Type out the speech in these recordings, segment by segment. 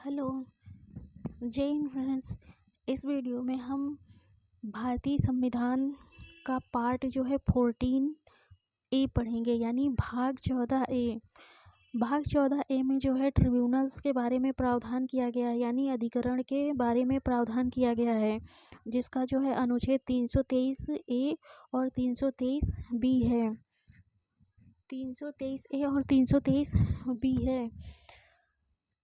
Hello, जय Hind friends. इस video में हम भारतीय संविधान का पार्ट जो है 14A पढ़ेंगे, यानी भाग 14A। भाग 14A में जो है ट्रिब्यूनल्स के बारे में प्रावधान किया गया है, यानी अधिकरण के बारे में प्रावधान किया गया है, जिसका जो है अनुच्छेद 323A और 323B है। 323A और 323B है।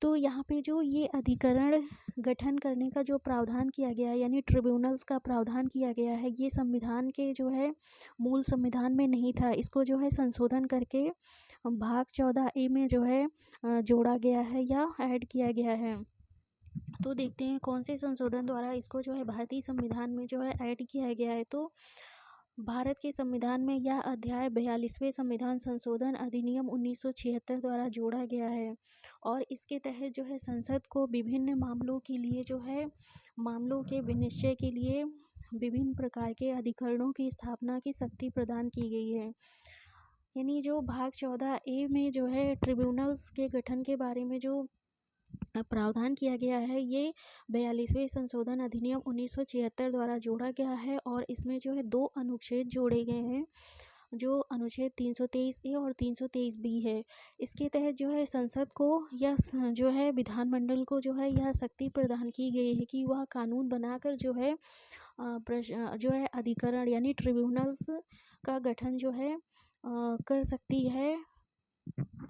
तो यहाँ पे जो ये अधिकरण गठन करने का जो प्रावधान किया गया है, यानी ट्रिब्यूनल्स का प्रावधान किया गया है, ये संविधान के जो है मूल संविधान में नहीं था। इसको जो है संशोधन करके भाग 14A में जो है जोड़ा गया है या ऐड किया गया है। तो देखते हैं कौन से संशोधन द्वारा इसको जो है भारतीय संविधान में जो है ऐड किया गया है। तो भारत के संविधान में यह अध्याय 42वें संविधान संशोधन अधिनियम 1976 द्वारा जोड़ा गया है, और इसके तहत जो है संसद को विभिन्न मामलों के लिए जो है मामलों के विनिश्चय के लिए विभिन्न प्रकार के अधिकरणों की स्थापना की शक्ति प्रदान की गई है। यानी जो भाग 14A में जो है ट्रिब्यूनल्स के गठन के बारे में जो प्रावधान किया गया है, ये 42वें संशोधन अधिनियम 1976 द्वारा जोड़ा गया है, और इसमें जो है 2 अनुच्छेद जोड़े गए हैं, जो अनुच्छेद 323A और 323B है। इसके तहत जो है संसद को या जो है विधानमंडल को जो है यह शक्ति प्रदान की गई है कि वह कानून बनाकर जो है अधिकरण यानी ट्रिब्यूनल्स का गठन जो है कर सकती है।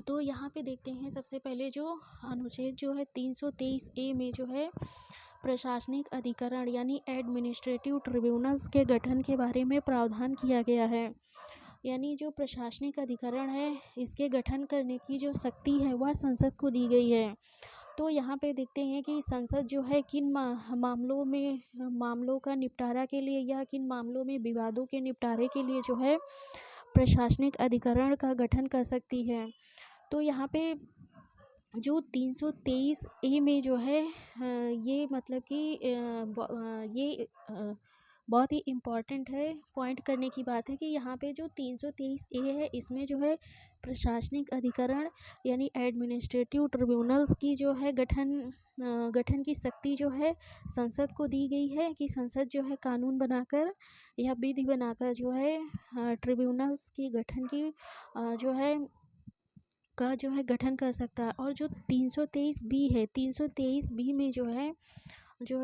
तो यहाँ पे देखते हैं सबसे पहले जो अनुच्छेद जो है 323A में जो है प्रशासनिक अधिकरण यानी एडमिनिस्ट्रेटिव ट्रिब्यूनल्स के गठन के बारे में प्रावधान किया गया है। यानी जो प्रशासनिक अधिकरण है, इसके गठन करने की जो शक्ति है वह संसद को दी गई है। तो यहाँ पे देखते हैं कि संसद जो है किन मामलों का निपटारा के लिए या किन मामलों में विवादों के निपटारे के लिए जो है प्रशासनिक अधिकरण का गठन कर सकती है। तो यहाँ पे जो 323A में जो है ये मतलब कि ये बहुत ही इम्पॉर्टेंट है, पॉइंट करने की बात है कि यहाँ पे जो 323A है, इसमें जो है प्रशासनिक अधिकरण यानी एडमिनिस्ट्रेटिव ट्रिब्यूनल्स की जो है गठन की शक्ति जो है संसद को दी गई है कि संसद जो है कानून बनाकर या विधि बनाकर जो है ट्रिब्यूनल्स की गठन की जो है गठन कर सकता है। और जो 323B है, 323B में जो है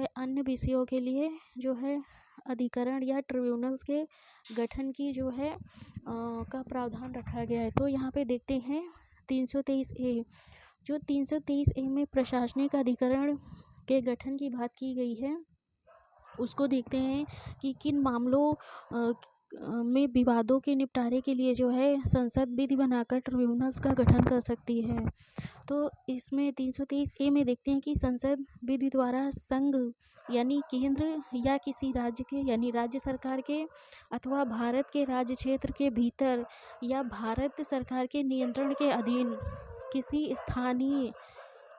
अन्य विषयों के लिए जो है अधिकरण या ट्रिब्यूनल्स के गठन की जो है का प्रावधान रखा गया है। तो यहाँ पे देखते हैं 323A। जो 323A में प्रशासनिक अधिकरण के गठन की बात की गई है, उसको देखते हैं कि किन मामलों में विवादों के निपटारे के लिए जो है संसद विधि बनाकर ट्रिब्यूनल्स का गठन कर सकती है। तो इसमें 323A में देखते हैं कि संसद विधि द्वारा संघ यानी केंद्र या किसी राज्य के यानी राज्य सरकार के अथवा भारत के राज्य क्षेत्र के भीतर या भारत सरकार के नियंत्रण के अधीन किसी स्थानीय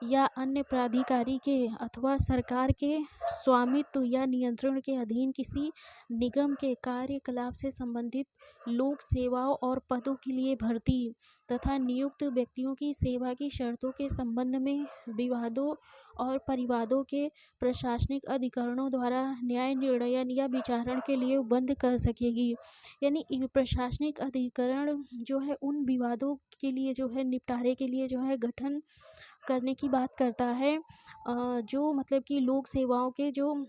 या अन्य प्राधिकारी के अथवा सरकार के स्वामित्व या नियंत्रण के अधीन किसी निगम के कार्यकलाप से संबंधित लोक सेवाओं और पदों के लिए भर्ती तथा नियुक्त व्यक्तियों की सेवा की शर्तों के संबंध में विवादों और परिवादों के प्रशासनिक अधिकरणों द्वारा न्याय निर्णयन या विचारण के लिए बंद कर सकेगी। यानी प्रशासनिक अधिकरण जो है उन विवादों के लिए जो है निपटारे के लिए जो है गठन करने की बात करता है। जो मतलब कि लोक सेवाओं के जो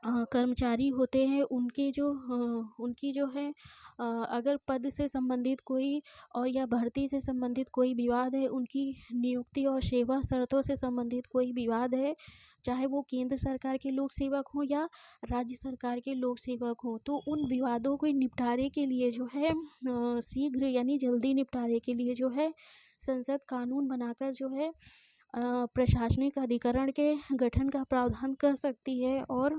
कर्मचारी होते हैं, उनकी जो है अगर पद से संबंधित कोई और या भर्ती से संबंधित कोई विवाद है, उनकी नियुक्ति और सेवा शर्तों से संबंधित कोई विवाद है, चाहे वो केंद्र सरकार के लोक सेवक हों या राज्य सरकार के लोक सेवक हों, तो उन विवादों को निपटारे के लिए जो है शीघ्र यानी जल्दी निपटारे के लिए जो है संसद कानून बनाकर जो है प्रशासनिक अधिकरण के गठन का प्रावधान कर सकती है, और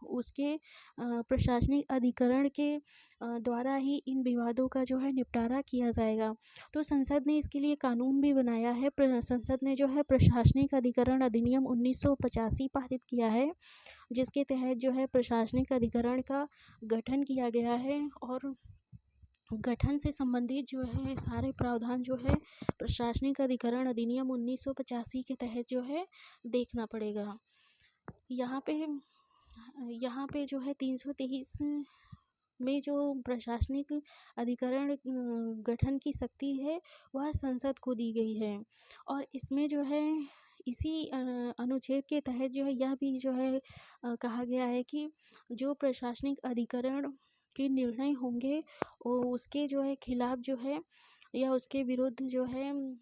उसके प्रशासनिक अधिकरण के द्वारा ही इन विवादों का जो है निपटारा किया जाएगा। तो संसद ने इसके लिए कानून भी बनाया है। संसद ने जो है प्रशासनिक अधिकरण अधिनियम 1985 पारित किया है, जिसके तहत जो है प्रशासनिक अधिकरण का गठन किया गया है, और गठन से संबंधित जो है सारे प्रावधान जो है प्रशासनिक अधिकरण अधिनियम 1985 के तहत जो है देखना पड़ेगा। यहाँ पे जो है 323 में जो प्रशासनिक अधिकरण गठन की शक्ति है वह संसद को दी गई है। और इसमें जो है इसी अनुच्छेद के तहत जो है यह भी जो है कहा गया है कि जो प्रशासनिक अधिकरण के निर्णय होंगे उसके जो है खिलाफ जो है या उसके विरुद्ध जो है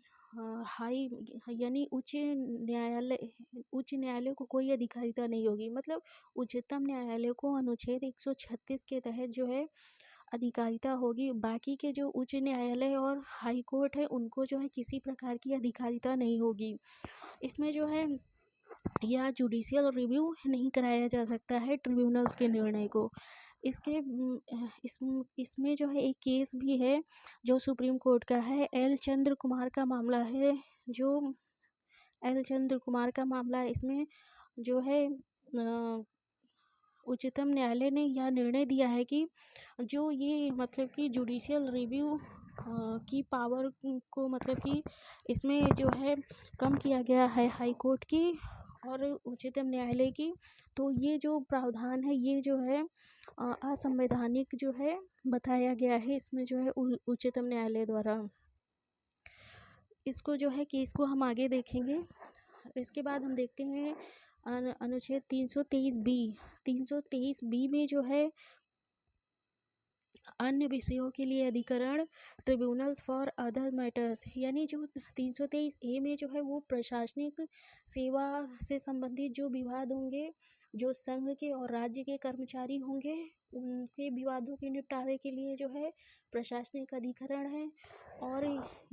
हाई यानी उच्च न्यायालय को कोई अधिकारिता नहीं होगी। मतलब उच्चतम न्यायालय को अनुच्छेद 136 के तहत जो है अधिकारिता होगी। बाकी के जो उच्च न्यायालय और हाई कोर्ट है उनको जो है किसी प्रकार की अधिकारिता नहीं होगी। इसमें जो है या जुडिशियल रिव्यू नहीं कराया जा सकता है ट्रिब्यूनल्स के निर्णय को। इसमें जो है एक केस भी है जो सुप्रीम कोर्ट का है, एल चंद्र कुमार का मामला है। जो एल चंद्र कुमार का मामला है, इसमें जो है उच्चतम न्यायालय ने यह निर्णय दिया है कि जो ये मतलब कि जुडिशियल रिव्यू की पावर को मतलब कि इसमें जो है कम किया गया है हाई कोर्ट की और उच्चतम न्यायालय की। तो ये जो प्रावधान है ये जो है असंवैधानिक जो है बताया गया है इसमें जो है उच्चतम न्यायालय द्वारा। इसको जो है केस को हम आगे देखेंगे। इसके बाद हम देखते हैं अनुच्छेद 323 बी में जो है अन्य विषयों के लिए अधिकरण ट्रिब्यूनल्स फॉर अदर मैटर्स, यानी जो 323 ए में जो है वो प्रशासनिक सेवा से संबंधित जो विवाद होंगे, जो संघ के और राज्य के कर्मचारी होंगे उनके विवादों के निपटारे के लिए जो है प्रशासनिक अधिकरण है। और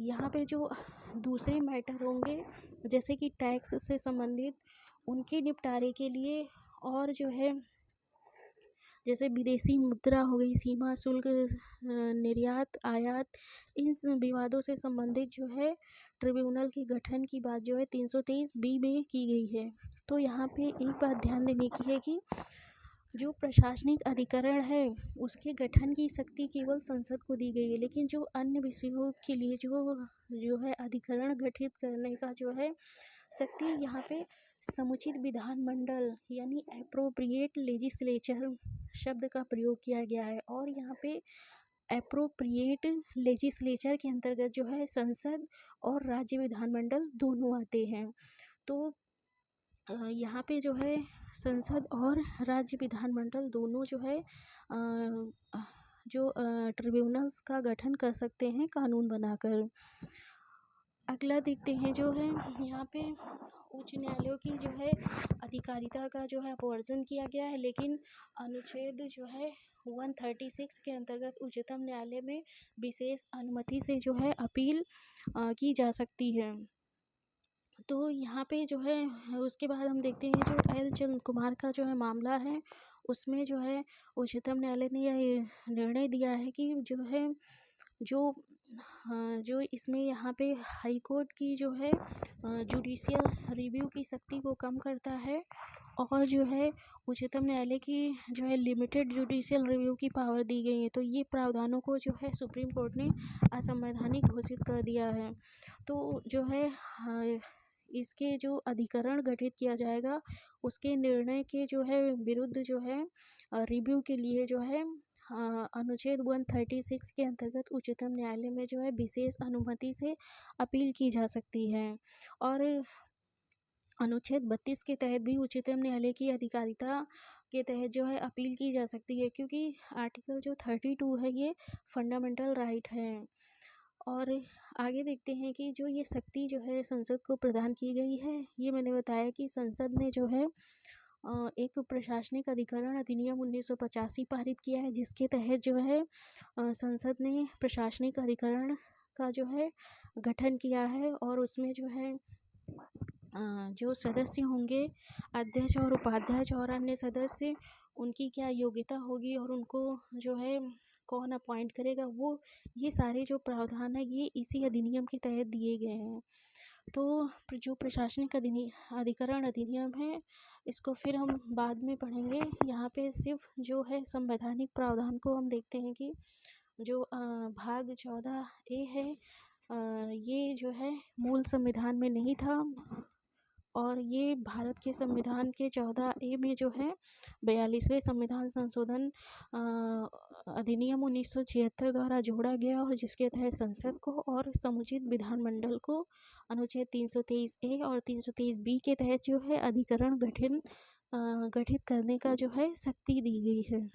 यहाँ पे जो दूसरे मैटर होंगे जैसे कि टैक्स से संबंधित उनके निपटारे के लिए, और जो है जैसे विदेशी मुद्रा हो गई, सीमा शुल्क, निर्यात आयात, इन विवादों से संबंधित जो है ट्रिब्यूनल के गठन की बात जो है 323 बी में की गई है। तो यहाँ पे एक बात ध्यान देने की है कि जो प्रशासनिक अधिकरण है उसके गठन की शक्ति केवल संसद को दी गई है, लेकिन जो अन्य विषयों के लिए जो है अधिकरण गठित करने का जो है शक्ति यहाँ पे समुचित विधानमंडल यानी एप्रोप्रिएट लेजिस्लेचर शब्द का प्रयोग किया गया है। और यहाँ पे एप्रोप्रिएट लेजिस्लेचर के अंतर्गत जो है संसद और राज्य विधानमंडल दोनों आते हैं। तो यहाँ पे जो है संसद और राज्य विधानमंडल दोनों जो है जो ट्रिब्यूनल्स का गठन कर सकते हैं कानून बनाकर। अगला देखते हैं जो है यहाँ पे उच्च न्यायालयों की जो है अधिकारिता का जो है अपवर्जन किया गया है, लेकिन अनुच्छेद जो है 136 के अंतर्गत उच्चतम न्यायालय में विशेष अनुमति से जो है अपील की जा सकती है। तो यहाँ पे जो है उसके बाद हम देखते हैं जो एल चंद्र कुमार का जो है मामला है उसमें जो है उच्चतम न्यायालय ने यह निर्णय दिया है कि जो है जो इसमें यहाँ पे हाई कोर्ट की जो है जुडिशियल रिव्यू की शक्ति को कम करता है और जो है उच्चतम न्यायालय की जो है लिमिटेड जुडिशियल रिव्यू की पावर दी गई है। तो ये प्रावधानों को जो है सुप्रीम कोर्ट ने असंवैधानिक घोषित कर दिया है। तो जो है इसके जो अधिकरण गठित किया जाएगा उसके निर्णय के जो है विरुद्ध जो है रिव्यू के लिए जो है अनुच्छेद 136 के अंतर्गत उच्चतम न्यायालय में जो है विशेष अनुमति से अपील की जा सकती है। और अनुच्छेद 32 के तहत भी उच्चतम न्यायालय की अधिकारिता के तहत जो है अपील की जा सकती है, क्योंकि आर्टिकल जो 32 है ये फंडामेंटल राइट है। और आगे देखते हैं कि जो ये शक्ति जो है संसद को प्रदान की गई है, ये मैंने बताया कि संसद ने जो है एक प्रशासनिक अधिकरण अधिनियम 1985 पारित किया है, जिसके तहत जो है संसद ने प्रशासनिक अधिकरण का जो है गठन किया है। और उसमें जो है जो सदस्य होंगे अध्यक्ष और उपाध्यक्ष और अन्य सदस्य, उनकी क्या योग्यता होगी और उनको जो है कौन अपॉइंट करेगा, वो ये सारे जो प्रावधान है ये इसी अधिनियम के तहत दिए गए हैं। तो जो प्रशासनिक अधिकरण अधिनियम है इसको फिर हम बाद में पढ़ेंगे। यहाँ पे सिर्फ जो है संवैधानिक प्रावधान को हम देखते हैं कि जो भाग 14A है, ये जो है मूल संविधान में नहीं था, और ये भारत के संविधान के 14A में जो है 42वें संविधान संशोधन अधिनियम 1976 द्वारा जोड़ा गया, और जिसके तहत संसद को और समुचित विधानमंडल को अनुच्छेद 323A और 323B के तहत जो है अधिकरण गठित करने का जो है शक्ति दी गई है।